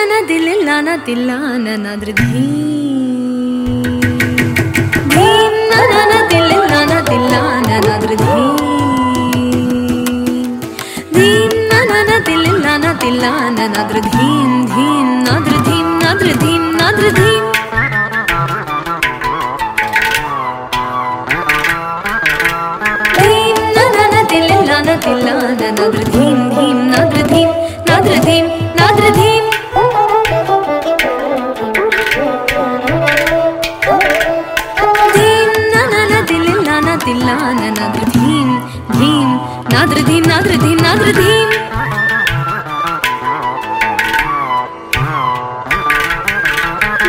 nana tillana nadridhi Dhin nana tillana tillana nadridhi Dhin nana tillana tillana nadridhin dhin nadridhin nadridhin nadridhin Dhin nana tillana tillana nadridhin dhin nadridhin nadridhin nadridhin Tillana nadridhin dhin nadridhin nadridhin nadridhin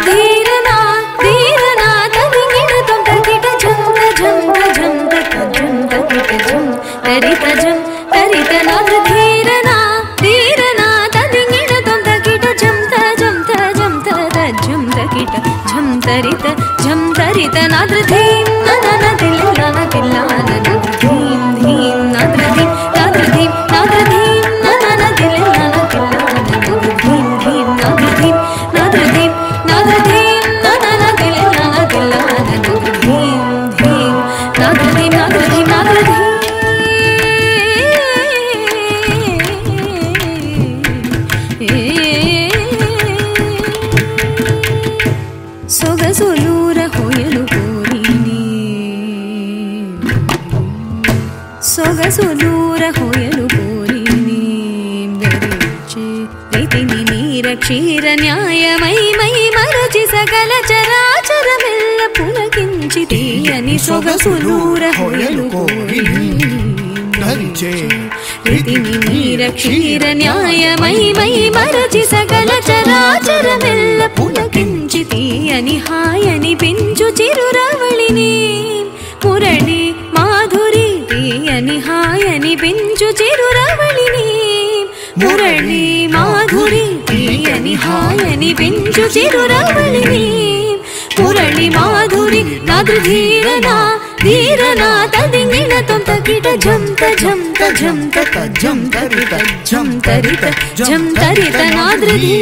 Dheerana dheerana tadingina tum takita jam jam jam jam takita jam tarita nadridhirana dheerana tadingina tum takita jam jam jam takita jam tarita nadridhin nana tillana tillana nadridhin dhin nadridhin nadridhin nadridhin nana tillana tillana nadridhin dhin nadridhin nadridhin nadridhin nana tillana tillana nadridhin dhin nadridhin nadridhin nadridhin ಸೊಗಸೊಲೂರ ಹೊಯಲು ಕೋರಿನಿ ಸೊಗಸೊಲೂರ ಹೊಯಲು ಕೋರಿನಿ ಗರಿಚೆ ಪ್ರೀತಿನಿ ನೀರ ಕ್ಷೀರ ನ್ಯಾಯಮೈ ಮೈ ಮರಚಿ ಸಕಲ ಚರಾಚರವೆಲ್ಲ ಪುಲಕಿಂಚಿತೀಯನಿ ಸೊಗಸೊಲೂರ ಹೊಯಲು ಕೋರಿನಿ ಪ್ರೀತಿನಿ ನೀರ ಕ್ಷೀರ ನ್ಯಾಯಮೈ ಮೈ ಮರಚಿ ಸಕಲ ಚರಾಚರವೆಲ್ಲ పులకించితీయని హాయని పెంచు చిరురవళిని మురళి మాధురి తీయని హాయని పెంచు చిరురవళిని మురళి మాధురి తీయని హాయని పెంచు చిరురవళిని Murali Madhuri nadridhirana ధీరనా తదింగిన తం తకిట జం జం జం జం తరిత జం తరిత నాద్రిధి